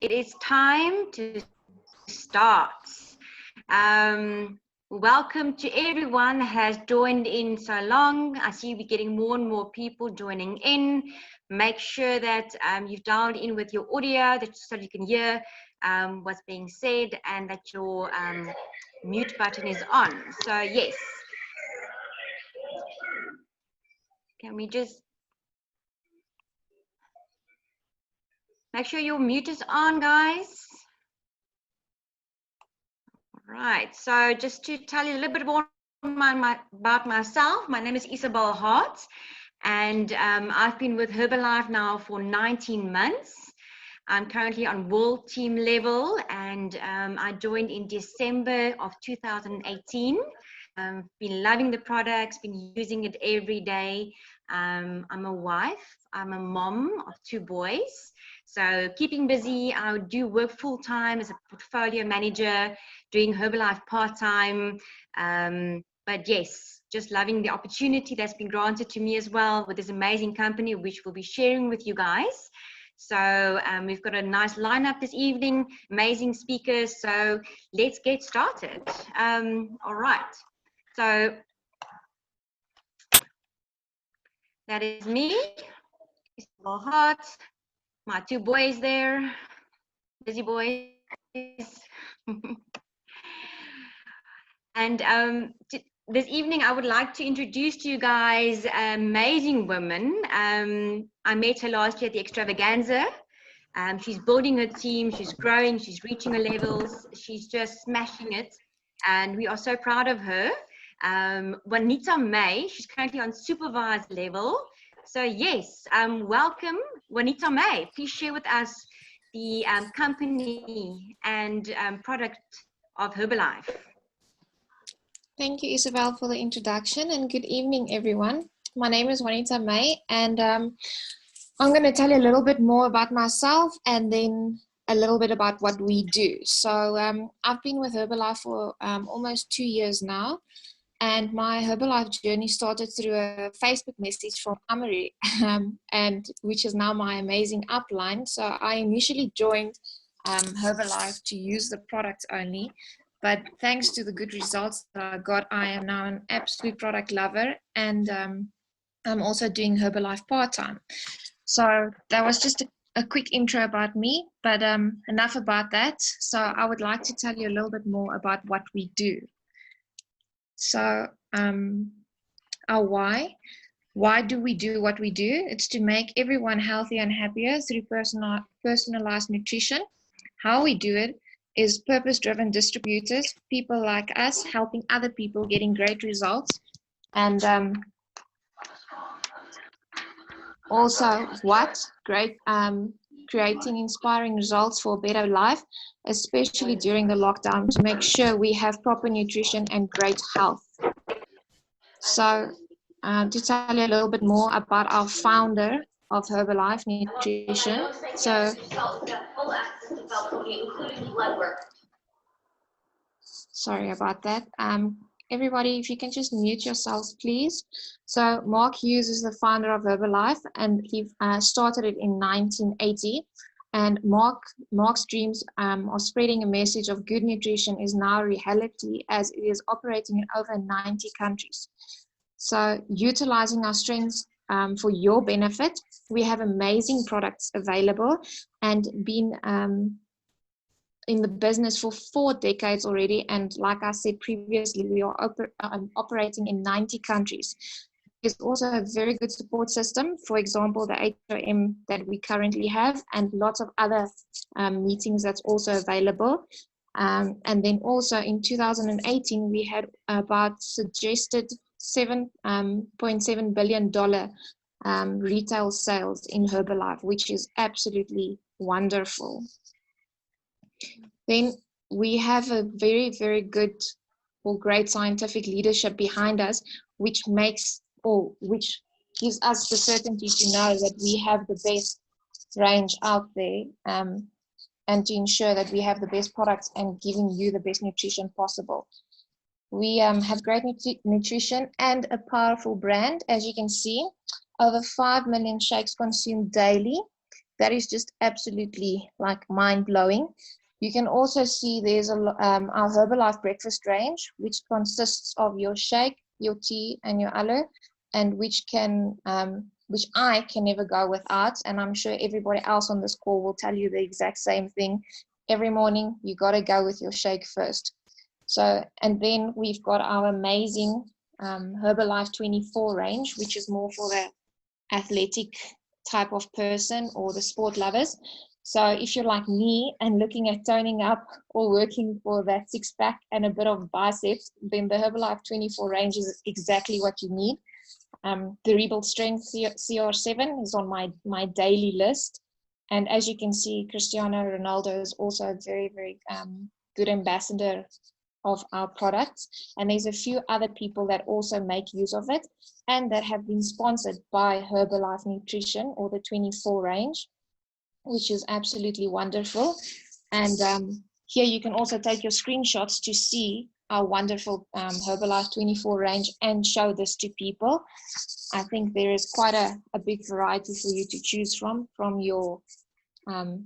it is time to start. Welcome to everyone that has joined in so long. I see we're getting more and more people joining in. Make sure that you've dialed in with your audio so you can hear what's being said and that your mute button is on. So yes. Can we just make sure your mute is on, guys? Right, so just to tell you a little bit more about myself, my name is Isabel Hart, and I've been with Herbalife now for 19 months. I'm currently on world team level, and I joined in December of 2018. Been loving the products, been using it every day. I'm a wife, I'm a mom of 2 boys. So keeping busy, I do work full-time as a portfolio manager, doing Herbalife part-time. But yes, just loving the opportunity that's been granted to me as well with this amazing company, which we'll be sharing with you guys. So we've got a nice lineup this evening, amazing speakers. So let's get started. All right. So that is me, Isabel Hart, my 2 boys there, busy boys. And this evening, I would like to introduce to you guys an amazing woman. I met her last year at the Extravaganza. She's building her team, she's growing, she's reaching her levels, she's just smashing it. And we are so proud of her. Juanita May, she's currently on supervised level. So yes, welcome Juanita May. Please share with us the company and product of Herbalife. Thank you, Isabel, for the introduction, and good evening, everyone. My name is Juanita May, and I'm going to tell you a little bit more about myself and then a little bit about what we do. So I've been with Herbalife for almost 2 years now, and my Herbalife journey started through a Facebook message from Amory, and which is now my amazing upline. So I initially joined Herbalife to use the product only, but thanks to the good results that I got, I am now an absolute product lover, and I'm also doing Herbalife part-time. So that was just a quick intro about me, but enough about that. So I would like to tell you a little bit more about what we do. So our why. Why do we do what we do? It's to make everyone healthier and happier through personalized nutrition. How we do it is purpose-driven distributors, people like us helping other people getting great results. And also creating inspiring results for a better life, especially during the lockdown, to make sure we have proper nutrition and great health. So to tell you a little bit more about our founder of Herbalife Nutrition. So sorry about that. Everybody, if you can just mute yourselves, please. So Mark Hughes is the founder of Herbalife, and he started it in 1980. And Mark's dreams of spreading a message of good nutrition is now a reality, as it is operating in over 90 countries. So utilizing our strengths for your benefit, we have amazing products available, and been in the business for 4 decades already. And like I said previously, we are operating in 90 countries. There's also a very good support system, for example, the HOM that we currently have, and lots of other meetings that's also available. And then also in 2018, we had about suggested $7.7 billion retail sales in Herbalife, which is absolutely wonderful. Then we have a very, very good or great scientific leadership behind us, which gives us the certainty to know that we have the best range out there, and to ensure that we have the best products and giving you the best nutrition possible. We have great nutrition and a powerful brand. As you can see, over 5 million shakes consumed daily. that is just absolutely like mind-blowing. You can also see there's our Herbalife breakfast range, which consists of your shake, your tea, and your aloe, and which I can never go without. And I'm sure everybody else on this call will tell you the exact same thing. Every morning, you got to go with your shake first. So, and then we've got our amazing Herbalife 24 range, which is more for the athletic type of person or the sport lovers. So if you're like me and looking at toning up or working for that six pack and a bit of biceps, then the Herbalife 24 range is exactly what you need. The Rebuild Strength CR7 is on my daily list. And as you can see, Cristiano Ronaldo is also a very, very good ambassador of our products. And there's a few other people that also make use of it and that have been sponsored by Herbalife Nutrition or the 24 range, which is absolutely wonderful. And here you can also take your screenshots to see our wonderful Herbalife 24 range and show this to people. I think there is quite a big variety for you to choose from your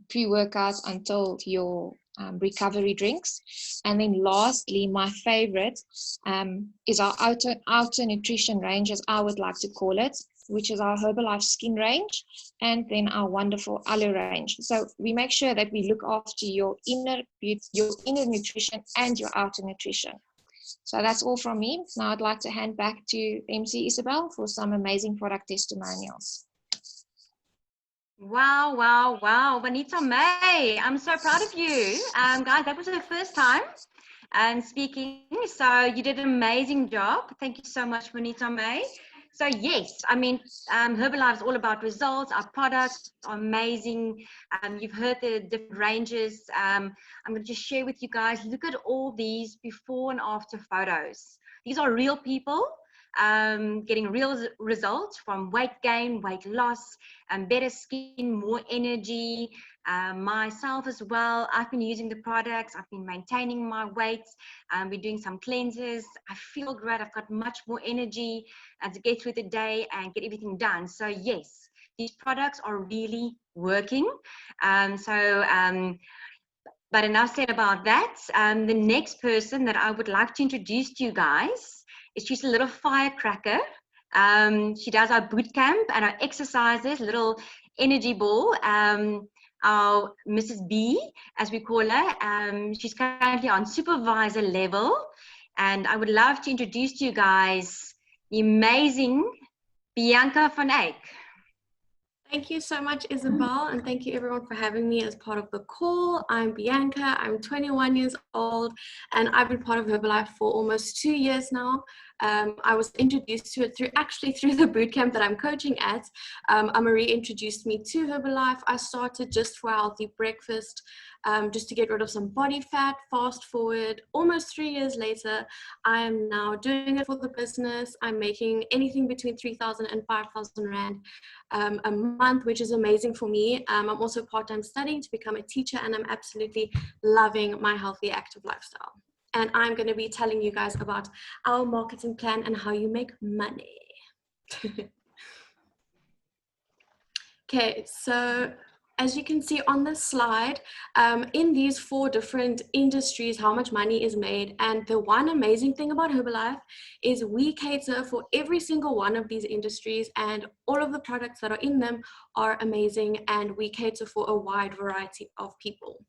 pre-workouts until your recovery drinks. And then lastly, my favorite is our outer nutrition range, as I would like to call it, which is our Herbalife skin range, and then our wonderful aloe range. So we make sure that we look after your inner nutrition and your outer nutrition. So that's all from me. Now I'd like to hand back to MC Isabel for some amazing product testimonials. Wow, wow, wow. Juanita May, I'm so proud of you. Guys, that was her first time speaking. So you did an amazing job. Thank you so much, Juanita May. So yes, I mean, Herbalife is all about results. Our products are amazing. You've heard the different ranges. I'm going to just share with you guys, look at all these before and after photos. These are real people getting real results from weight gain, weight loss, better skin, more energy. Myself as well, I've been using the products, I've been maintaining my weight, we're doing some cleanses. I feel great, I've got much more energy to get through the day and get everything done. So yes, these products are really working. But enough said about that. The next person that I would like to introduce to you guys is she's a little firecracker. She does our boot camp and our exercises, little energy ball. Our Mrs. B, as we call her, she's currently on supervisor level. And I would love to introduce to you guys the amazing Bianca van Eyck. Thank you so much, Isabel, and thank you everyone for having me as part of the call. I'm Bianca, I'm 21 years old, and I've been part of Herbalife for almost 2 years now. I was introduced to it through the bootcamp that I'm coaching at. Marie introduced me to Herbalife. I started just for a healthy breakfast, just to get rid of some body fat. Fast forward, almost 3 years later, I am now doing it for the business. I'm making anything between 3,000 and 5,000 Rand a month, which is amazing for me. I'm also part-time studying to become a teacher, and I'm absolutely loving my healthy, active lifestyle. And I'm going to be telling you guys about our marketing plan and how you make money. Okay, so as you can see on this slide, in these 4 different industries, how much money is made. And the one amazing thing about Herbalife is we cater for every single one of these industries, and all of the products that are in them are amazing, and we cater for a wide variety of people.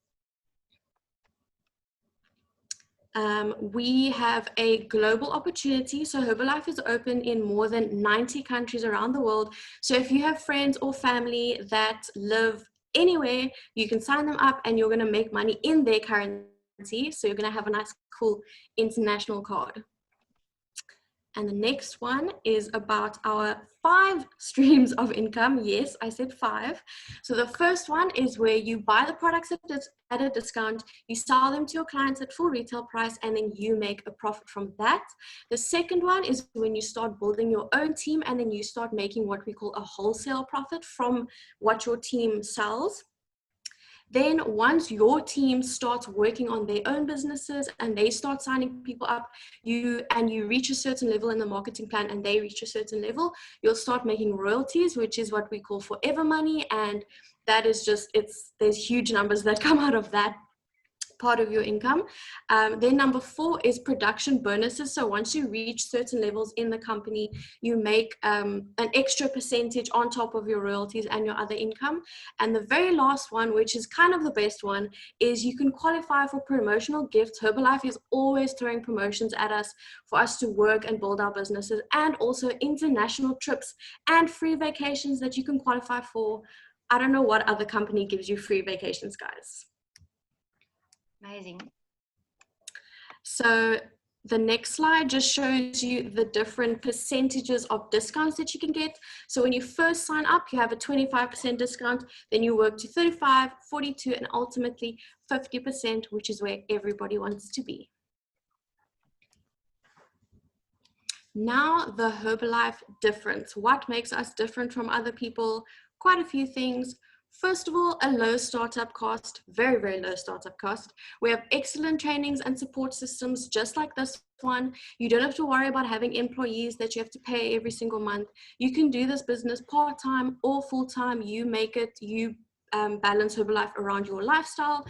We have a global opportunity. So Herbalife is open in more than 90 countries around the world. So if you have friends or family that live anywhere, you can sign them up and you're going to make money in their currency. So you're going to have a nice, cool international card. And the next one is about our 5 streams of income. Yes, I said 5. So the first one is where you buy the products at a discount, you sell them to your clients at full retail price, and then you make a profit from that. The second one is when you start building your own team, and then you start making what we call a wholesale profit from what your team sells. Then once your team starts working on their own businesses and they start signing people up, you reach a certain level in the marketing plan and they reach a certain level, you'll start making royalties, which is what we call forever money. And that is just, there's huge numbers that come out of that part of your income. Then number 4 is production bonuses. So once you reach certain levels in the company, you make an extra percentage on top of your royalties and your other income. And the very last one, which is kind of the best one, is you can qualify for promotional gifts. Herbalife is always throwing promotions at us for us to work and build our businesses, and also international trips and free vacations that you can qualify for. I don't know what other company gives you free vacations, guys. Amazing. So the next slide just shows you the different percentages of discounts that you can get. So when you first sign up, you have a 25% discount, then you work to 35, 42, and ultimately 50%, which is where everybody wants to be. Now, the Herbalife difference. What makes us different from other people? Quite a few things. First of all, a low startup cost, very, very low startup cost. We have excellent trainings and support systems just like this one. You don't have to worry about having employees that you have to pay every single month. You can do this business part-time or full-time. You make it, you balance Herbalife around your lifestyle.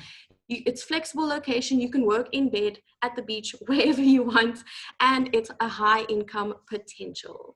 It's flexible location. You can work in bed, at the beach, wherever you want, and it's a high income potential.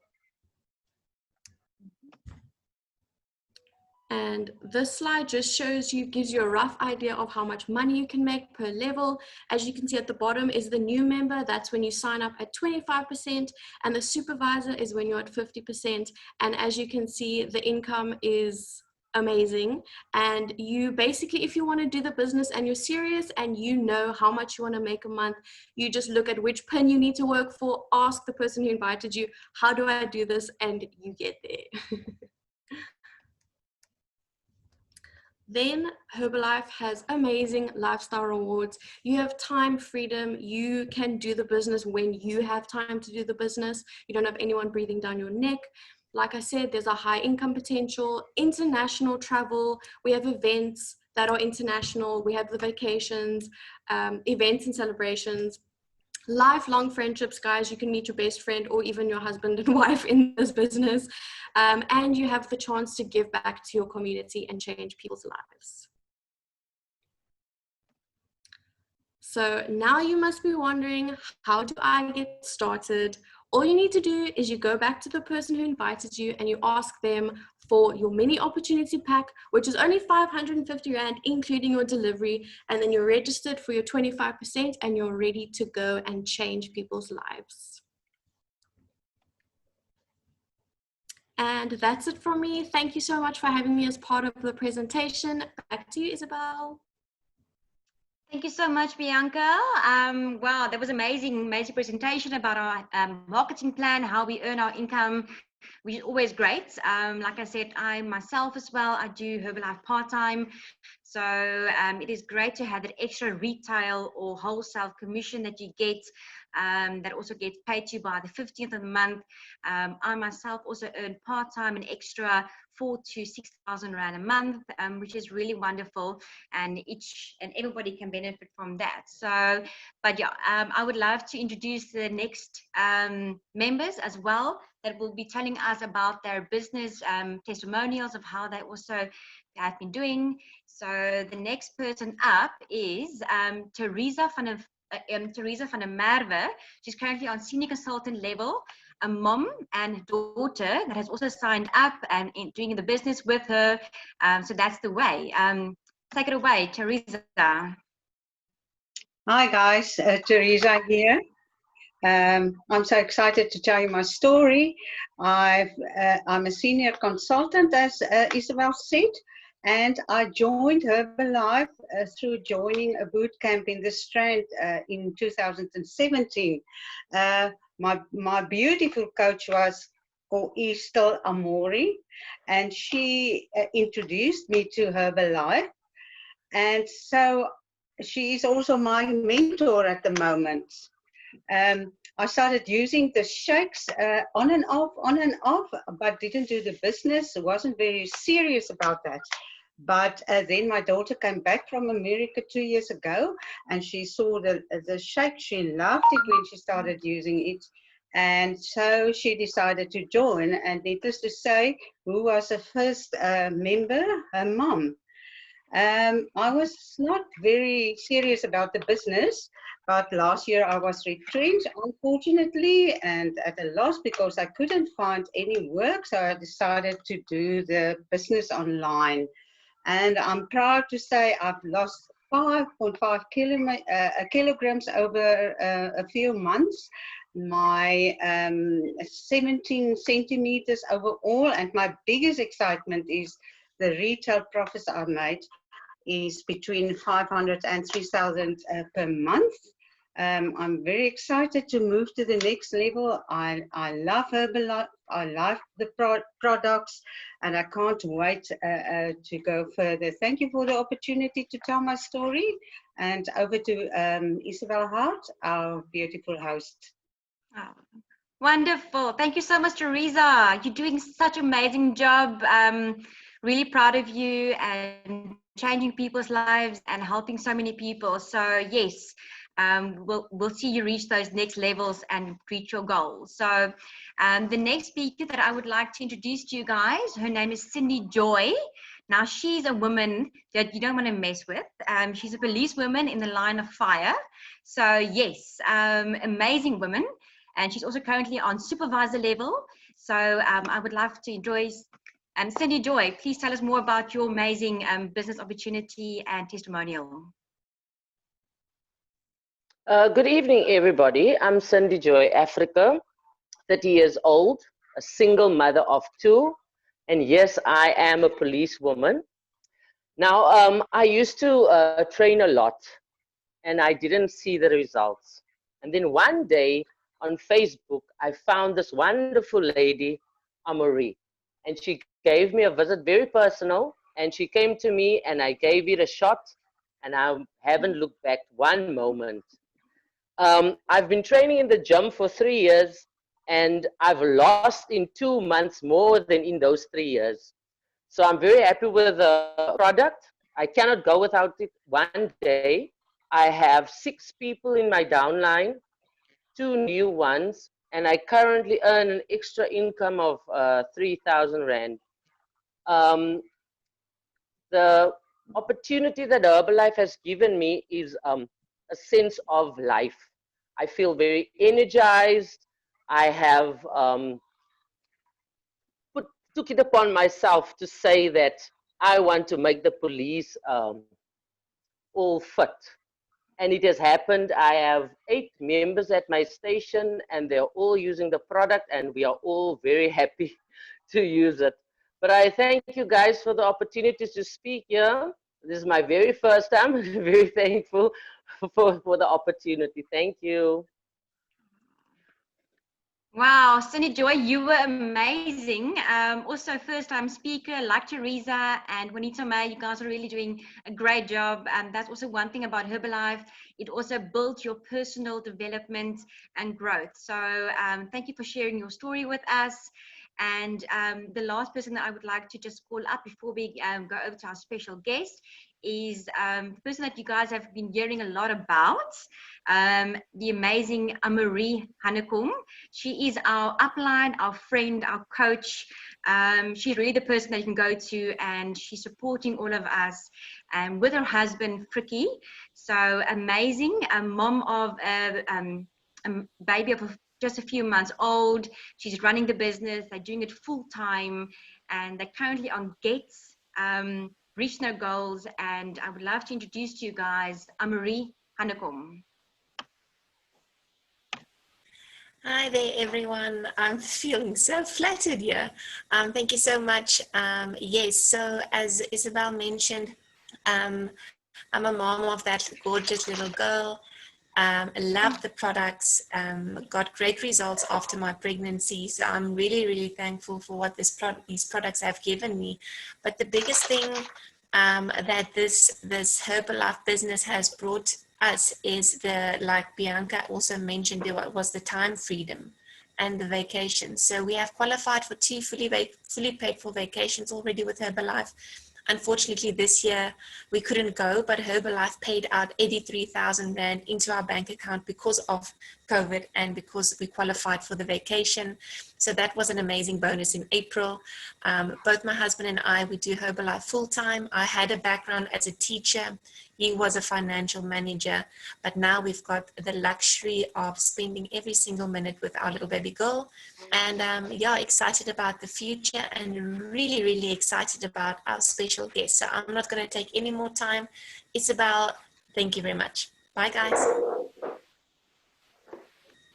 And this slide just shows you, gives you a rough idea of how much money you can make per level. As you can see at the bottom is the new member. That's when you sign up at 25%, and the supervisor is when you're at 50%. And as you can see, the income is amazing. And you basically, if you want to do the business and you're serious and you know how much you want to make a month, you just look at which pin you need to work for, ask the person who invited you, how do I do this? And you get there. Then Herbalife has amazing lifestyle rewards. You have time freedom. You can do the business when you have time to do the business. You don't have anyone breathing down your neck. Like I said, there's a high income potential, international travel. We have events that are international. We have the vacations, events and celebrations. Lifelong friendships, guys. You can meet your best friend or even your husband and wife in this business. And you have the chance to give back to your community and change people's lives. So now you must be wondering, how do I get started? All you need to do is you go back to the person who invited you and you ask them for your mini opportunity pack, which is only 550 Rand, including your delivery. And then you're registered for your 25% and you're ready to go and change people's lives. And that's it from me. Thank you so much for having me as part of the presentation. Back to you, Isabel. Thank you so much, Bianca. Wow, that was amazing presentation about our marketing plan, how we earn our income, which is always great. Like I said, I myself as well, I do Herbalife part-time. So it is great to have that extra retail or wholesale commission that you get, that also gets paid to you by the 15th of the month. I myself also earn part-time an extra 4,000 to 6,000 Rand a month, which is really wonderful, and everybody can benefit from that. So, but yeah, I would love to introduce the next members as well that will be telling us about their business testimonials of how they also have been doing. So the next person up is Teresa van der Merwe. She's currently on senior consultant level, a mom and daughter that has also signed up and doing the business with her. So that's the way. Take it away, Teresa. Hi guys, Teresa here. I'm so excited to tell you my story. I'm a senior consultant, as Isabel said, and I joined Herbalife through joining a boot camp in the Strand in 2017. My beautiful coach was is still Amori, and she introduced me to Herbalife, and so she is also my mentor at the moment. I started using the shakes on and off, but didn't do the business. Wasn't very serious about that. But then my daughter came back from America 2 years ago, and she saw the shake. She loved it when she started using it, And so she decided to join. And needless to say, who was the first member? Her mom. I was not very serious about the business, but last year I was retrenched, unfortunately, and at a loss because I couldn't find any work. So I decided to do the business online. And I'm proud to say I've lost 5.5 kilograms over a few months. My 17 centimeters overall, and my biggest excitement is the retail profits I made is between 500 and 3,000 per month. I'm very excited to move to the next level. I love Herbalife. I love the products, and I can't wait to go further. Thank you for the opportunity to tell my story. And over to Isabel Hart, our beautiful host. Oh, wonderful. Thank you so much, Teresa. You're doing such an amazing job. Really proud of you and changing people's lives and helping so many people. So yes, we'll see you reach those next levels and reach your goals. So the next speaker that I would like to introduce to you guys, her name is Cindy Joy. Now she's a woman that you don't want to mess with. She's a policewoman in the line of fire. So yes, amazing woman. And she's also currently on supervisor level. So I would love to enjoy. Cindy Joy, please tell us more about your amazing business opportunity and testimonial. Good evening, everybody. I'm Cindy Joy, Africa, 30 years old, a single mother of 2. And yes, I am a policewoman. Now, I used to train a lot, and I didn't see the results. And then one day on Facebook, I found this wonderful lady, Amaury, and she gave me a visit, very personal, and she came to me and I gave it a shot, and I haven't looked back one moment. I've been training in the gym for 3 years, and I've lost in 2 months more than in those 3 years. So I'm very happy with the product. I cannot go without it one day. I have 6 people in my downline, 2 new ones, and I currently earn an extra income of 3,000 Rand. The opportunity that Herbalife has given me is a sense of life. I feel very energized. I have took it upon myself to say that I want to make the police all fit. And it has happened. I have 8 members at my station, and they're all using the product, and we are all very happy to use it. But I thank you guys for the opportunity to speak here. This is my very first time. I'm very thankful for the opportunity. Thank you. Wow, Cindy Joy, you were amazing. Also, first-time speaker like Teresa and Juanita May. You guys are really doing a great job. And that's also one thing about Herbalife. It also builds your personal development and growth. So thank you for sharing your story with us. And the last person that I would like to just call up before we go over to our special guest is the person that you guys have been hearing a lot about, the amazing Amaury Hannekom. She is our upline, our friend, our coach. She's really the person that you can go to, and she's supporting all of us with her husband, Frikkie. So amazing, a mom of a baby of just a few months old. She's running the business. They're doing it full time, and they're currently on gates, reaching their goals. And I would love to introduce to you guys Amaury Hannekom. Hi there, everyone. I'm feeling so flattered here. Thank you so much. Yes, so as Isabel mentioned, I'm a mom of that gorgeous little girl. Love the products, got great results after my pregnancy. So I'm really, really thankful for what these products have given me. But the biggest thing that this Herbalife business has brought us is like Bianca also mentioned, there was the time freedom and the vacation. So we have qualified for 2 fully paid for vacations already with Herbalife. Unfortunately, this year we couldn't go, but Herbalife paid out 83,000 Rand into our bank account because of COVID and because we qualified for the vacation. So that was an amazing bonus in April. Both my husband and I, we do Herbalife full time. I had a background as a teacher. He was a financial manager, but now we've got the luxury of spending every single minute with our little baby girl. And yeah, excited about the future and really, really excited about our special guest. So I'm not going to take any more time. Isabel, thank you very much. Bye, guys.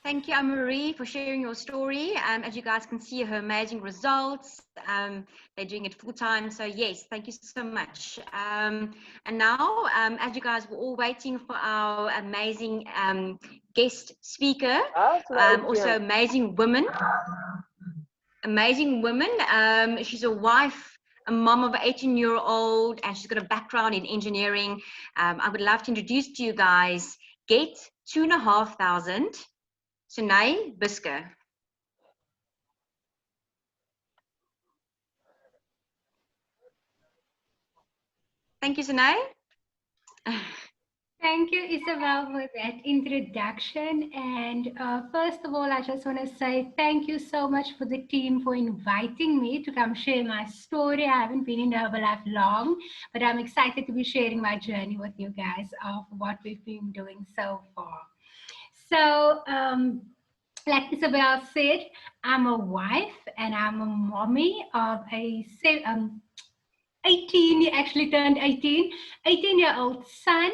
Thank you, Anne-Marie, for sharing your story. As you guys can see, her amazing results. They're doing it full time. So yes, thank you so much. And now, as you guys were all waiting for our amazing guest speaker, also amazing woman. Amazing woman. She's a wife, a mom of an 18-year-old, and she's got a background in engineering. I would love to introduce to you guys, Get 2,500. Sunay Bisker. Thank you, Sunay. Thank you, Isabel, for that introduction. And first of all, I just want to say thank you so much for the team for inviting me to come share my story. I haven't been in Herbalife long, but I'm excited to be sharing my journey with you guys of what we've been doing so far. So, like Isabel said, I'm a wife and I'm a mommy of a 18, he actually turned 18-year-old son,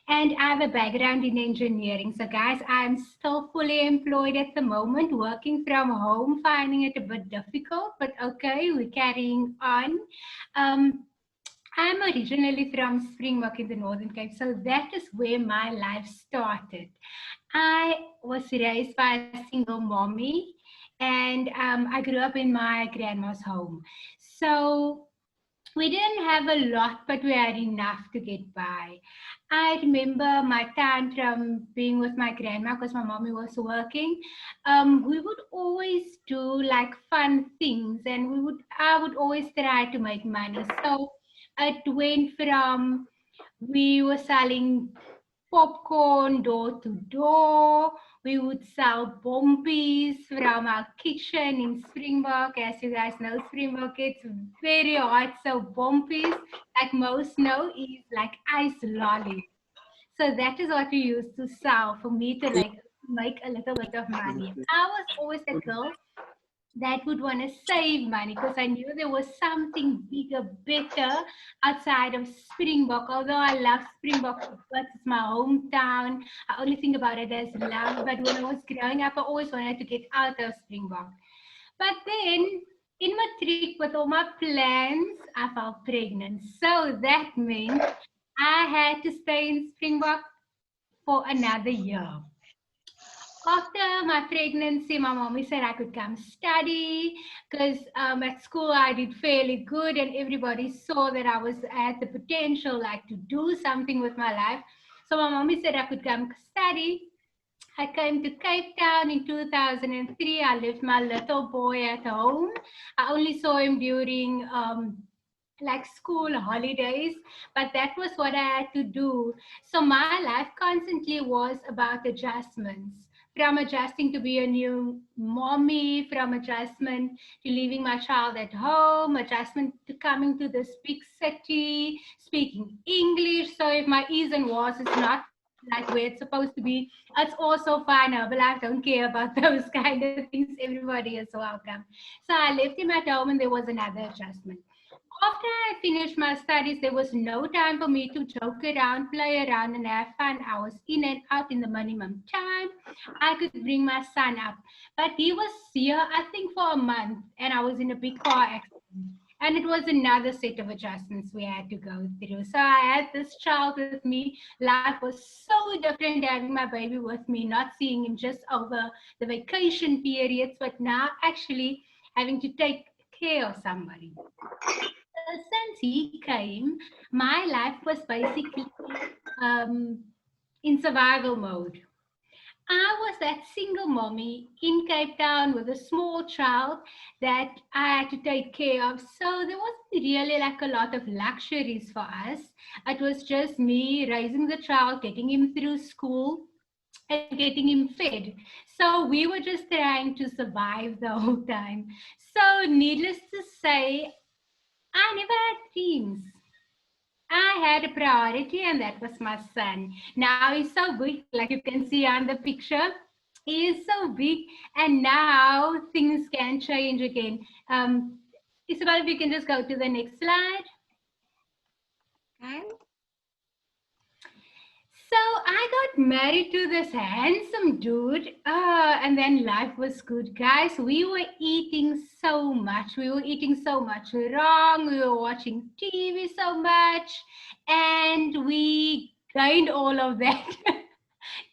and I have a background in engineering. So guys, I'm still fully employed at the moment, working from home, finding it a bit difficult, but okay, we're carrying on. I'm originally from Springbok in the Northern Cape, so that is where my life started. I was raised by a single mommy, and I grew up in my grandma's home. So we didn't have a lot, but we had enough to get by. I remember my time from being with my grandma because my mommy was working. We would always do like fun things, and I would always try to make money. So it went from we were selling popcorn door to door. We would sell bompies from our kitchen in Springbok. As you guys know, Springbok, it's very hot. So bompies, like most know, is like ice lollies. So that is what we used to sell for me to like make a little bit of money. I was always a girl that would want to save money because I knew there was something bigger, better outside of Springbok. Although I love Springbok, but it's my hometown. I only think about it as love. But when I was growing up, I always wanted to get out of Springbok. But then in matric, with all my plans, I fell pregnant. So that meant I had to stay in Springbok for another year. After my pregnancy, my mommy said I could come study because at school I did fairly good and everybody saw that I had the potential like to do something with my life. So my mommy said I could come study. I came to Cape Town in 2003. I left my little boy at home. I only saw him during like school holidays, but that was what I had to do. So my life constantly was about adjustments. From adjusting to be a new mommy, from adjustment to leaving my child at home, adjustment to coming to this big city, speaking English. So if my is and was is not like where it's supposed to be, it's also fine. But I don't care about those kind of things. Everybody is welcome. So I left him at home and there was another adjustment. After I finished my studies, there was no time for me to joke around, play around, and have fun. I was in and out in the minimum time. I could bring my son up. But he was here, I think, for a month, and I was in a big car accident. And it was another set of adjustments we had to go through. So I had this child with me. Life was so different having my baby with me, not seeing him just over the vacation periods, but now actually having to take care of somebody. Since he came, my life was basically in survival mode. I was that single mommy in Cape Town with a small child that I had to take care of. So there wasn't really like a lot of luxuries for us. It was just me raising the child, getting him through school, and getting him fed. So we were just trying to survive the whole time. So needless to say, I never had dreams. I had a priority, and that was my son. Now he's so big, like you can see on the picture. He is so big, and now things can change again. Isabel, if you can just go to the next slide. Okay. So I got married to this handsome dude, and then life was good, guys. We were eating so much. We were eating so much wrong. We were watching TV so much, and we gained all of that,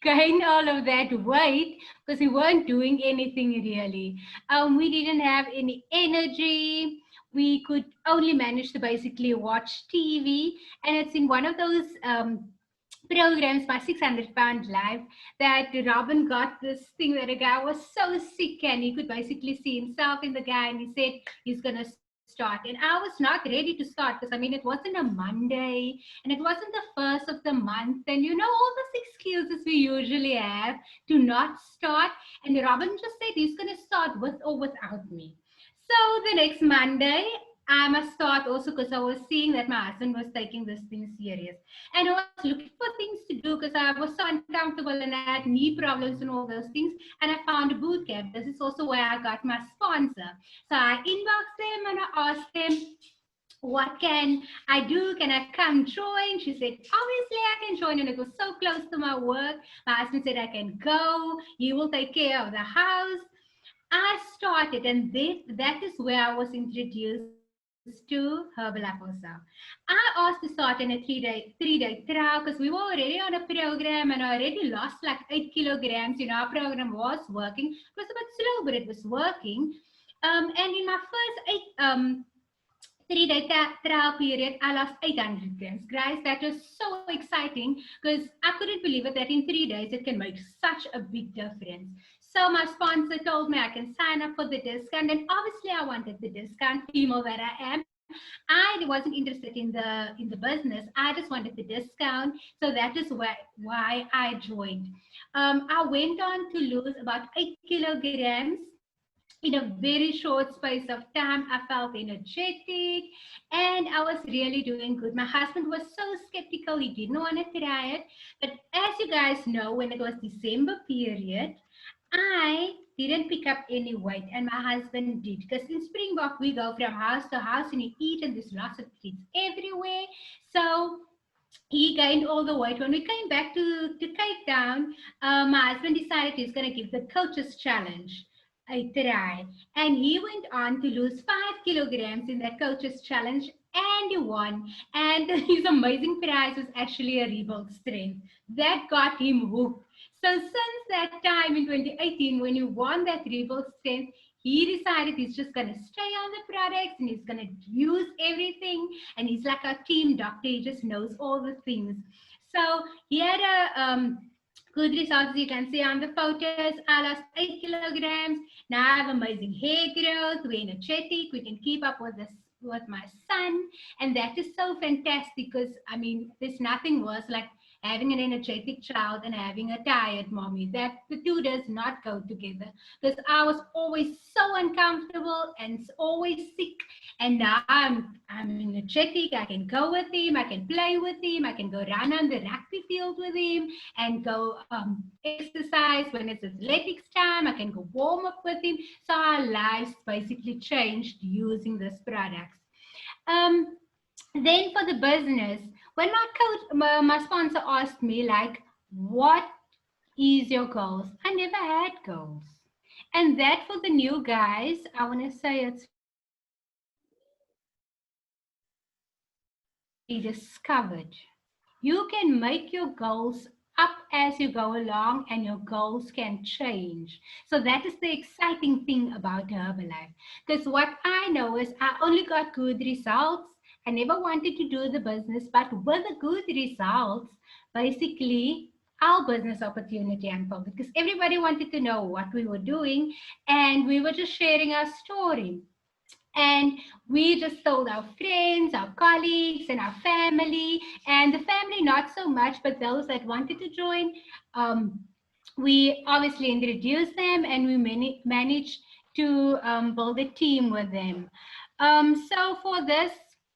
gained all of that weight because we weren't doing anything really. We didn't have any energy. We could only manage to basically watch TV, and it's in one of those programs, my 600-pound life, that Robin got this thing that a guy was so sick and he could basically see himself in the guy, and he said he's going to start. And I was not ready to start because, I mean, it wasn't a Monday and it wasn't the first of the month. And you know, all those excuses we usually have to not start. And Robin just said he's going to start with or without me. So the next Monday, I must start also because I was seeing that my husband was taking this thing serious. And I was looking for things to do because I was so uncomfortable and I had knee problems and all those things. And I found a boot camp. This is also where I got my sponsor. So I inboxed them and I asked them, what can I do? Can I come join? She said, obviously I can join. And it was so close to my work. My husband said, I can go. You will take care of the house. I started, and that is where I was introduced to Herbalife also. I asked to start in a three-day trial because we were already on a program and I already lost like 8 kilograms. You know, our program was working. It was a bit slow, but it was working. And in my first 3-day trial period, I lost 800 grams. Guys, that was so exciting because I couldn't believe it that in 3 days it can make such a big difference. So my sponsor told me I can sign up for the discount, and obviously I wanted the discount, female that I am. I wasn't interested in the business. I just wanted the discount. So that is why I joined. I went on to lose about 8 kilograms in a very short space of time. I felt energetic and I was really doing good. My husband was so skeptical. He didn't want to try it. But as you guys know, when it was December period, I didn't pick up any weight and my husband did, because in Springbok we go from house to house and you eat and there's lots of treats everywhere. So he gained all the weight. When we came back to Cape Town, my husband decided he's going to give the coaches challenge a try, and he went on to lose 5 kilograms in that coaches challenge, and he won. And his amazing prize was actually a rebuild strength that got him hooked. So since that time in 2018, when he won that rebuild strength, he decided he's just going to stay on the products and he's going to use everything. And he's like a team doctor. He just knows all the things. So he had a good results. You can see on the photos. I lost 8 kilograms. Now I have amazing hair growth. We're energetic. We can keep up with this with my son. And that is so fantastic because, I mean, there's nothing worse like having an energetic child and having a tired mommy. That the two does not go together, because I was always so uncomfortable and always sick, and now I'm energetic. I can go with him, I can play with him, I can go run on the rugby field with him and go exercise when it's athletics time. I can go warm up with him. So our lives basically changed using these products. Then for the business, when my coach, my sponsor asked me like, what is your goals? I never had goals. And that for the new guys, I want to say it's discovered. You can make your goals up as you go along and your goals can change. So that is the exciting thing about Herbalife. Because what I know is I only got good results. I never wanted to do the business, but with the good results, basically, our business opportunity unfolded, because everybody wanted to know what we were doing, and we were just sharing our story. And we just told our friends, our colleagues, and our family, and the family not so much, but those that wanted to join, we obviously introduced them, and we managed to build a team with them. So for this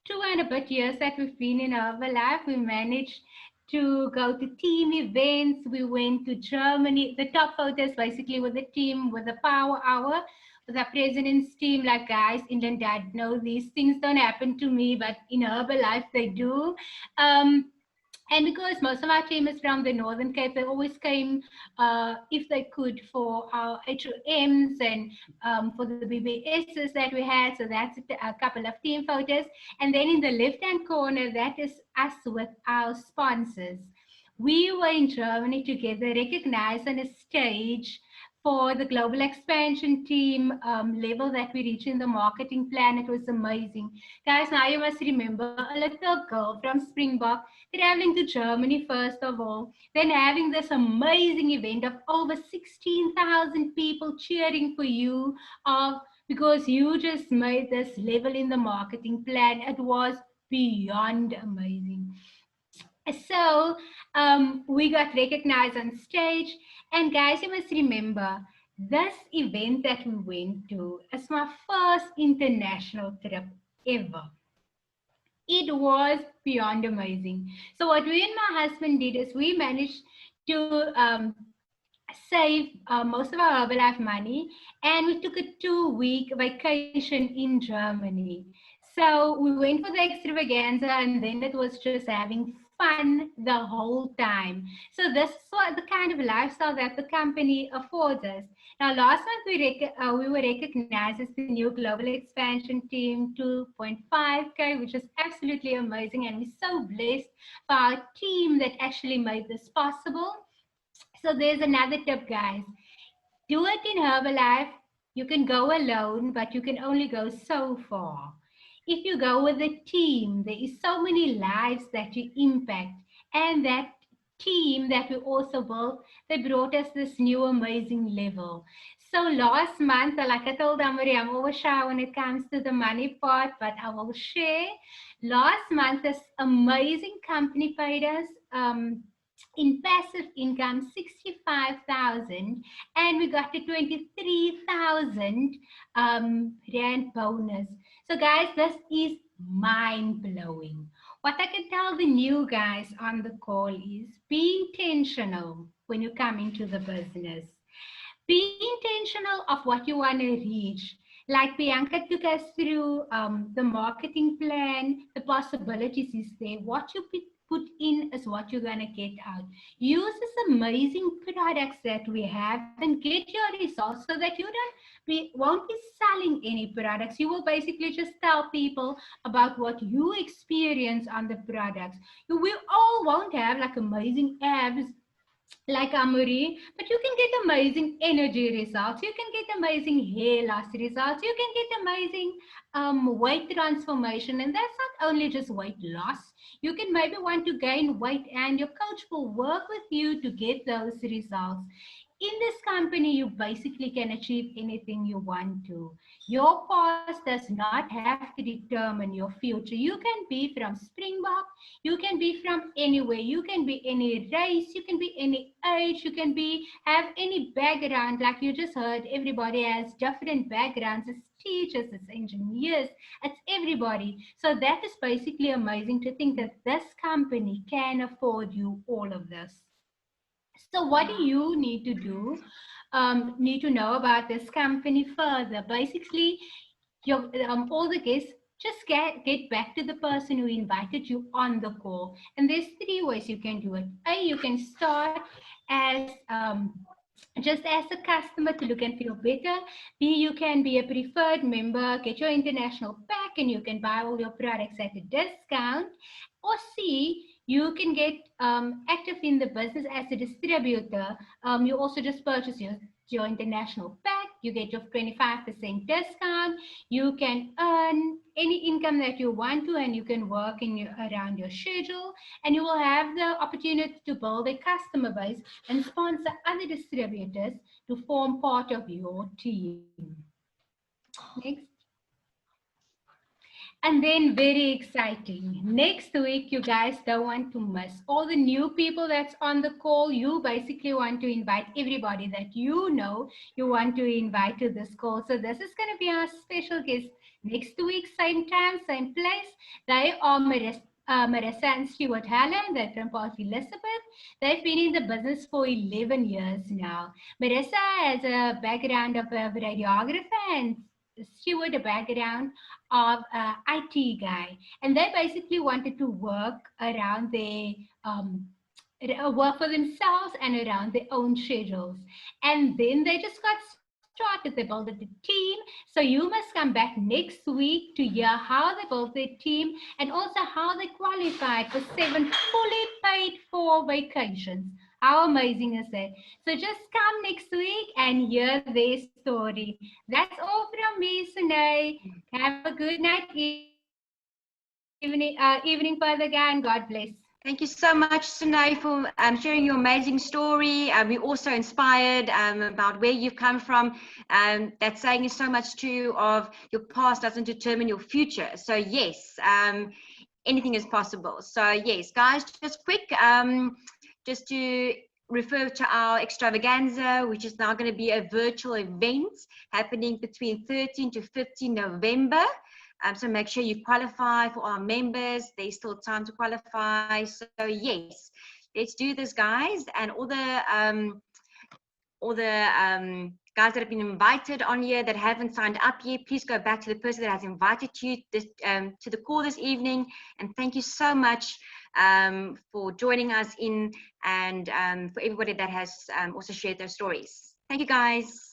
2 and a bit years that we've been in Herbalife, we managed to go to team events. We went to Germany. The top photos basically with the team, with the power hour, with our president's team. Like, guys, Indian dad know these things don't happen to me, but in Herbalife they do. And because most of our team is from the Northern Cape, they always came if they could for our HOMs and for the BBSs that we had. So that's a couple of team photos. And then in the left-hand corner, that is us with our sponsors. We were in Germany together, recognized on a stage for the global expansion team level that we reached in the marketing plan. It was amazing. Guys, now you must remember a little girl from Springbok traveling to Germany first of all, then having this amazing event of over 16,000 people cheering for you because you just made this level in the marketing plan. It was beyond amazing. So we got recognized on stage. And guys, you must remember, this event that we went to is my first international trip ever. It was beyond amazing. So what we and my husband did is we managed to save most of our Herbalife money, and we took a 2-week vacation in Germany. So we went for the extravaganza, and then it was just having fun the whole time. So this is what the kind of lifestyle that the company affords us. Now, last month we were recognized as the new global expansion team 2.5K, which is absolutely amazing, and we're so blessed for our team that actually made this possible. So there's another tip, guys. Do it in Herbalife. You can go alone, but you can only go so far. If you go with a team, there is so many lives that you impact. And that team that we also built, they brought us this new amazing level. So last month, like I told Amari, I'm always shy when it comes to the money part, but I will share. Last month, this amazing company paid us in passive income 65,000, and we got a 23,000 rand bonus. So guys, this is mind-blowing. What I can tell the new guys on the call is be intentional when you come into the business. Be intentional of what you want to reach. Like Bianca took us through the marketing plan, the possibilities is there. What you put in is what you're going to get out. Use this amazing products that we have and get your results so that you won't be selling any products. You will basically just tell people about what you experience on the products. We all won't have like amazing abs like Amuri, but you can get amazing energy results. You can get amazing hair loss results. You can get amazing weight transformation. And that's not only just weight loss. You can maybe want to gain weight, and your coach will work with you to get those results. In this company, you basically can achieve anything you want to. Your past does not have to determine your future. You can be from Springbok. You can be from anywhere. You can be any race. You can be any age. You can have any background. Like you just heard, everybody has different backgrounds. It's teachers, it's engineers, it's everybody. So that is basically amazing to think that this company can afford you all of this. So what do you need to do? Need to know about this company further. Basically, all the guests, just get back to the person who invited you on the call. And there's 3 ways you can do it. A, you can start as just as a customer to look and feel better. B, you can be a preferred member, get your international pack, and you can buy all your products at a discount. Or C, you can get active in the business as a distributor. You also just purchase your international pack, you get your 25% discount. You can earn any income that you want to, and you can work around your schedule, and you will have the opportunity to build a customer base and sponsor other distributors to form part of your team. Next. And then very exciting. Next week, you guys don't want to miss. All the new people that's on the call, you basically want to invite everybody that you know you want to invite to this call. So this is going to be our special guest next week, same time, same place. They are Marissa and Stuart Hallam. They're from Port Elizabeth. They've been in the business for 11 years now. Marissa has a background of a radiographer and Stuart a background of IT guy, and they basically wanted to work around their work for themselves and around their own schedules. And then they just got started. They built a team. So you must come back next week to hear how they built their team and also how they qualified for 7 fully paid for vacations. How amazing is that? So just come next week and hear their story. That's all from me, Sunay. Have a good night, evening further again. God bless. Thank you so much, Sunay, for sharing your amazing story. We're also inspired about where you've come from. That saying is so much true of your past doesn't determine your future. So yes, anything is possible. So yes, guys, just quick, just to refer to our extravaganza, which is now going to be a virtual event happening between 13 to 15 November. So make sure you qualify for our members. There's still time to qualify. So yes, let's do this, guys. And all the guys that have been invited on here that haven't signed up yet, please go back to the person that has invited you this, to the call this evening. And thank you so much for joining us in, and for everybody that has also shared their stories. Thank you, guys.